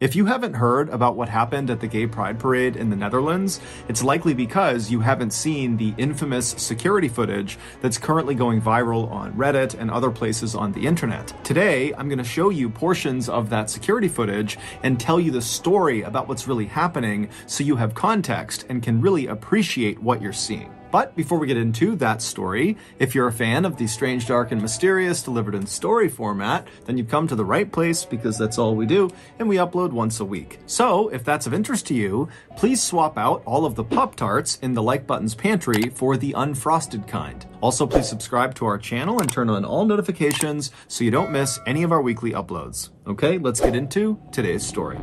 If you haven't heard about what happened at the Gay Pride Parade in the Netherlands, it's likely because you haven't seen the infamous security footage that's currently going viral on Reddit and other places on the internet. Today, I'm going to show you portions of that security footage and tell you the story about what's really happening so you have context and can really appreciate what you're seeing. But before we get into that story, if you're a fan of the strange, dark, and mysterious delivered in story format, then you've come to the right place because that's all we do, and we upload once a week. So if that's of interest to you, please swap out all of the Pop-Tarts in the like button's pantry for the unfrosted kind. Also, please subscribe to our channel and turn on all notifications so you don't miss any of our weekly uploads. Okay, let's get into today's story.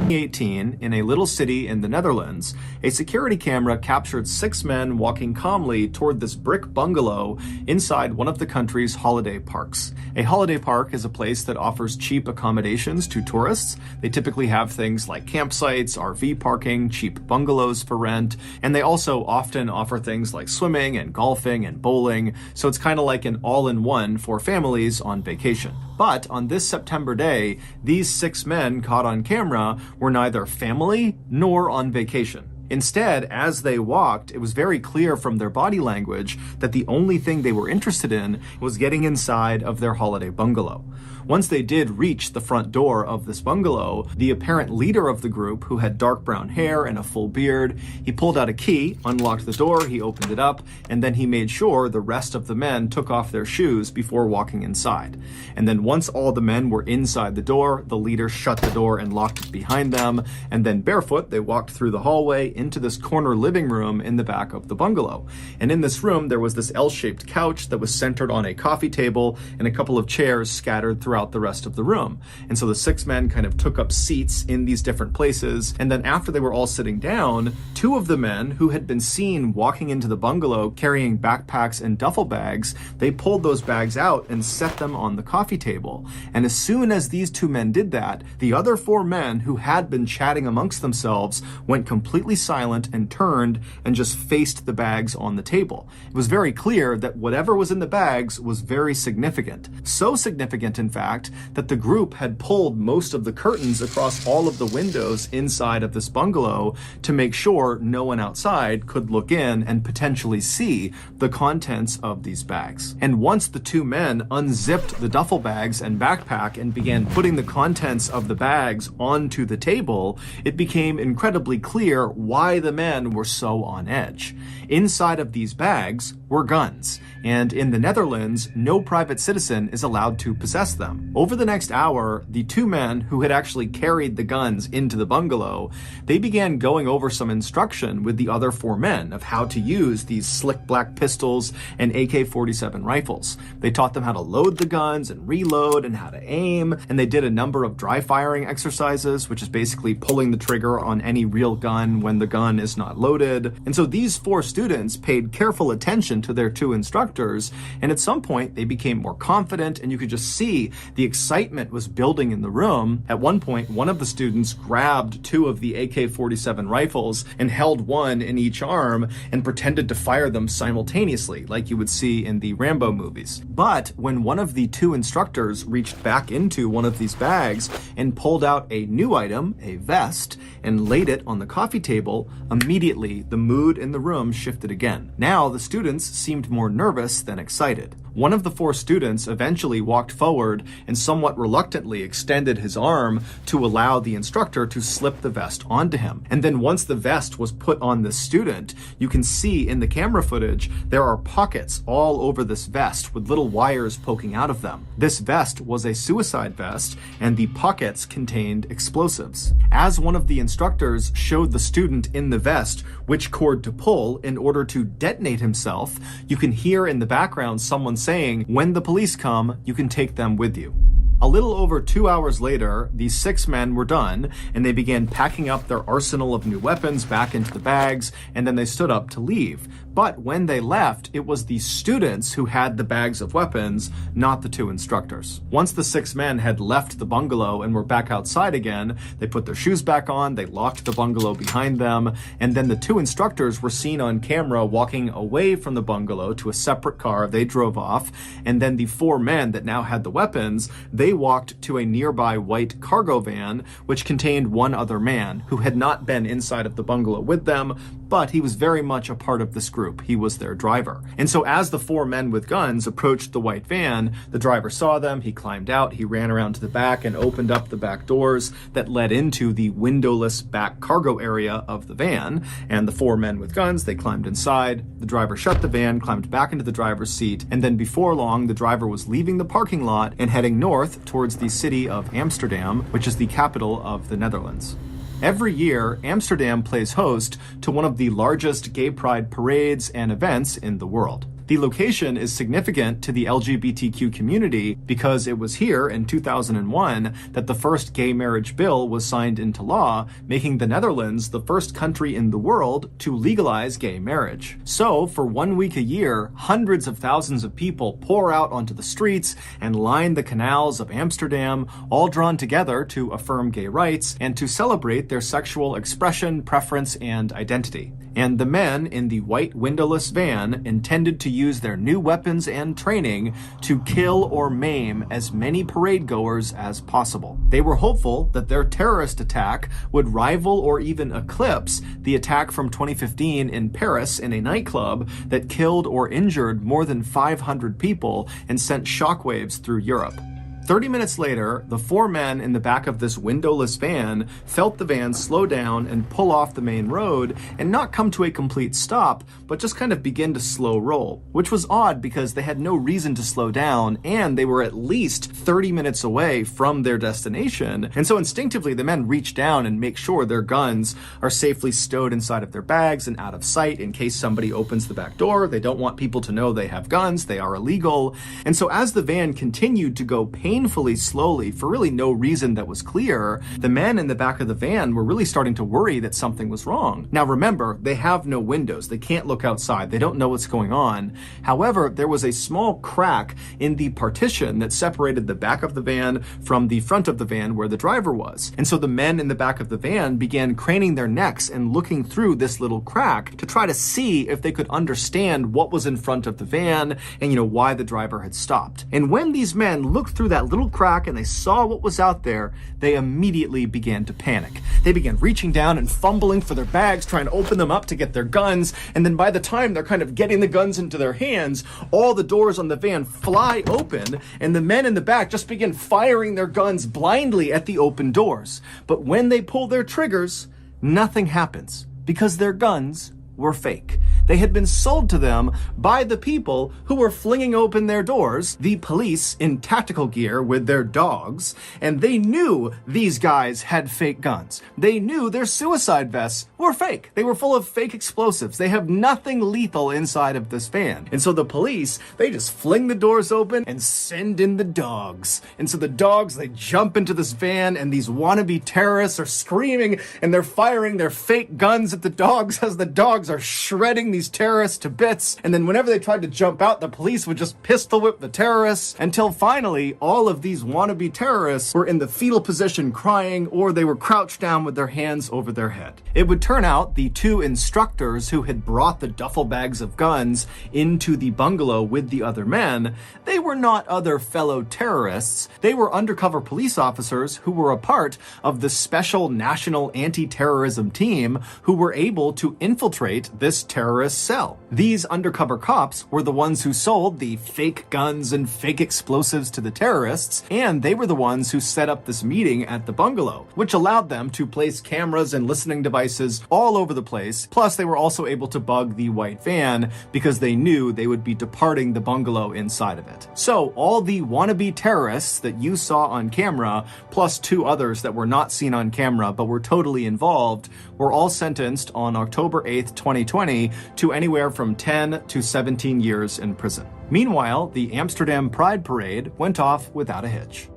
2018, in a little city in the Netherlands, a security camera captured 6 men walking calmly toward this brick bungalow inside one of the country's holiday parks. A holiday park is a place that offers cheap accommodations to tourists. They typically have things like campsites, RV parking, cheap bungalows for rent, and they also often offer things like swimming and golfing and bowling, so it's kind of like an all-in-one for families on vacation. But on this September day, these 6 men caught on camera were neither family nor on vacation. Instead, as they walked, it was very clear from their body language that the only thing they were interested in was getting inside of their holiday bungalow. Once they did reach the front door of this bungalow, the apparent leader of the group, who had dark brown hair and a full beard, he pulled out a key, unlocked the door, he opened it up, and then he made sure the rest of the men took off their shoes before walking inside. And then once all the men were inside the door, the leader shut the door and locked it behind them, and then barefoot they walked through the hallway into this corner living room in the back of the bungalow. And in this room there was this L-shaped couch that was centered on a coffee table and a couple of chairs scattered throughout the rest of the room. And so the 6 men kind of took up seats in these different places, and then after they were all sitting down, 2 of the men who had been seen walking into the bungalow carrying backpacks and duffel bags, they pulled those bags out and set them on the coffee table. And as soon as these 2 men did that, the other 4 men who had been chatting amongst themselves went completely silent and turned and just faced the bags on the table. It was very clear that whatever was in the bags was very significant. So significant, in fact, that the group had pulled most of the curtains across all of the windows inside of this bungalow to make sure no one outside could look in and potentially see the contents of these bags. And once the 2 men unzipped the duffel bags and backpack and began putting the contents of the bags onto the table, it became incredibly clear why the men were so on edge. Inside of these bags were guns, and in the Netherlands, no private citizen is allowed to possess them. Over the next hour, the 2 men who had actually carried the guns into the bungalow, they began going over some instruction with the other 4 men of how to use these slick black pistols and AK-47 rifles. They taught them how to load the guns and reload and how to aim, and they did a number of dry firing exercises, which is basically pulling the trigger on any real gun when the gun is not loaded. And so these 4 students paid careful attention to their 2 instructors, and at some point they became more confident, and you could just see the excitement was building in the room. At one point, one of the students grabbed 2 of the AK-47 rifles and held one in each arm and pretended to fire them simultaneously, like you would see in the Rambo movies. But when one of the 2 instructors reached back into one of these bags and pulled out a new item, a vest, and laid it on the coffee table, immediately the mood in the room shifted again. Now the students seemed more nervous than excited. One of the 4 students eventually walked forward and somewhat reluctantly extended his arm to allow the instructor to slip the vest onto him. And then once the vest was put on the student, you can see in the camera footage there are pockets all over this vest with little wires poking out of them. This vest was a suicide vest, and the pockets contained explosives. As one of the instructors showed the student in the vest which cord to pull in order to detonate himself, you can hear in the background someone saying, "When the police come, you can take them with you." A little over 2 hours later, these 6 men were done, and they began packing up their arsenal of new weapons back into the bags, and then they stood up to leave. But when they left, it was the students who had the bags of weapons, not the two instructors. Once the 6 men had left the bungalow and were back outside again, they put their shoes back on, they locked the bungalow behind them, and then the 2 instructors were seen on camera walking away from the bungalow to a separate car. They drove off, and then the 4 men that now had the weapons, they walked to a nearby white cargo van, which contained one other man who had not been inside of the bungalow with them, but he was very much a part of this group. He was their driver. And so as the 4 men with guns approached the white van, the driver saw them, he climbed out, he ran around to the back and opened up the back doors that led into the windowless back cargo area of the van. And the 4 men with guns, they climbed inside, the driver shut the van, climbed back into the driver's seat, and then before long, the driver was leaving the parking lot and heading north towards the city of Amsterdam, which is the capital of the Netherlands. Every year, Amsterdam plays host to one of the largest gay pride parades and events in the world. The location is significant to the LGBTQ community because it was here in 2001 that the first gay marriage bill was signed into law, making the Netherlands the first country in the world to legalize gay marriage. So, for 1 week a year, hundreds of thousands of people pour out onto the streets and line the canals of Amsterdam, all drawn together to affirm gay rights and to celebrate their sexual expression, preference, and identity. And the men in the white windowless van intended to use their new weapons and training to kill or maim as many parade goers as possible. They were hopeful that their terrorist attack would rival or even eclipse the attack from 2015 in Paris in a nightclub that killed or injured more than 500 people and sent shockwaves through Europe. 30 minutes later, the 4 men in the back of this windowless van felt the van slow down and pull off the main road and not come to a complete stop, but just kind of begin to slow roll, which was odd because they had no reason to slow down and they were at least 30 minutes away from their destination. And so instinctively, the men reach down and make sure their guns are safely stowed inside of their bags and out of sight in case somebody opens the back door. They don't want people to know they have guns. They are illegal. And so as the van continued to go painfully slowly for really no reason that was clear, the men in the back of the van were really starting to worry that something was wrong. Now remember, they have no windows. They can't look outside. They don't know what's going on. However, there was a small crack in the partition that separated the back of the van from the front of the van where the driver was. And so the men in the back of the van began craning their necks and looking through this little crack to try to see if they could understand what was in front of the van and, why the driver had stopped. And when these men looked through that little crack and they saw what was out there, they immediately began to panic. They began reaching down and fumbling for their bags, trying to open them up to get their guns. And then by the time they're kind of getting the guns into their hands, all the doors on the van fly open and the men in the back just begin firing their guns blindly at the open doors. But when they pull their triggers, nothing happens because their guns were fake. They had been sold to them by the people who were flinging open their doors, the police in tactical gear with their dogs, and they knew these guys had fake guns. They knew their suicide vests were fake. They were full of fake explosives. They have nothing lethal inside of this van. And so the police, they just fling the doors open and send in the dogs. And so the dogs, they jump into this van and these wannabe terrorists are screaming and they're firing their fake guns at the dogs as the dogs are shredding these terrorists to bits. And then whenever they tried to jump out, the police would just pistol whip the terrorists until finally all of these wannabe terrorists were in the fetal position crying, or they were crouched down with their hands over their head. It would turn out the 2 instructors who had brought the duffel bags of guns into the bungalow with the other men, they were not other fellow terrorists. They were undercover police officers who were a part of the special national anti-terrorism team who were able to infiltrate this terrorist cell. These undercover cops were the ones who sold the fake guns and fake explosives to the terrorists, and they were the ones who set up this meeting at the bungalow, which allowed them to place cameras and listening devices all over the place. Plus, they were also able to bug the white van because they knew they would be departing the bungalow inside of it. So all the wannabe terrorists that you saw on camera, plus 2 others that were not seen on camera but were totally involved, were all sentenced on October 8th, 2020 to anywhere from 10 to 17 years in prison. Meanwhile, the Amsterdam Pride Parade went off without a hitch.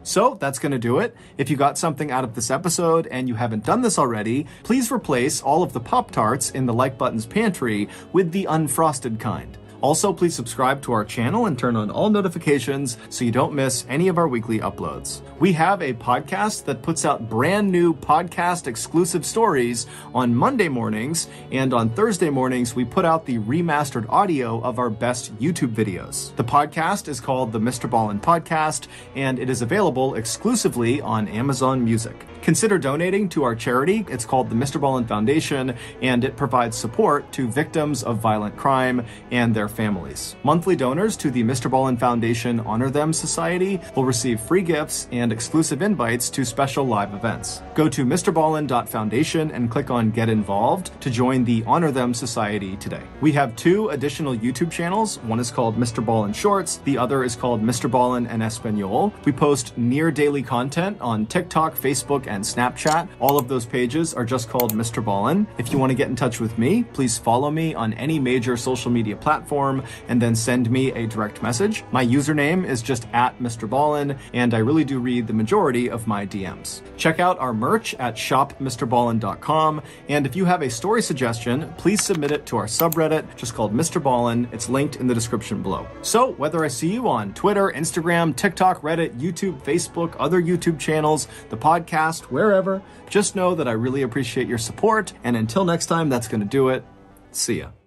So that's going to do it. If you got something out of this episode and you haven't done this already, please replace all of the Pop-Tarts in the like button's pantry with the unfrosted kind. Also, please subscribe to our channel and turn on all notifications so you don't miss any of our weekly uploads. We have a podcast that puts out brand new podcast exclusive stories on Monday mornings, and on Thursday mornings, we put out the remastered audio of our best YouTube videos. The podcast is called the Mr.Ballen Podcast, and it is available exclusively on Amazon Music. Consider donating to our charity. It's called the Mr.Ballen Foundation, and it provides support to victims of violent crime and their families. Monthly donors to the Mr.Ballen Foundation Honor Them Society will receive free gifts and exclusive invites to special live events. Go to mrballen.foundation and click on Get Involved to join the Honor Them Society today. We have 2 additional YouTube channels. One is called Mr. Ballen Shorts. The other is called Mr. Ballen en Espanol. We post near daily content on TikTok, Facebook, and Snapchat. All of those pages are just called Mr. Ballen. If you want to get in touch with me, please follow me on any major social media platform and then send me a direct message. My username is just @MrBallen, and I really do read the majority of my DMs. Check out our merch at shopmrballen.com, and if you have a story suggestion, please submit it to our subreddit, just called Mr. Ballen. It's linked in the description below. So whether I see you on Twitter, Instagram, TikTok, Reddit, YouTube, Facebook, other YouTube channels, the podcast, wherever, just know that I really appreciate your support, and until next time, that's going to do it. See ya.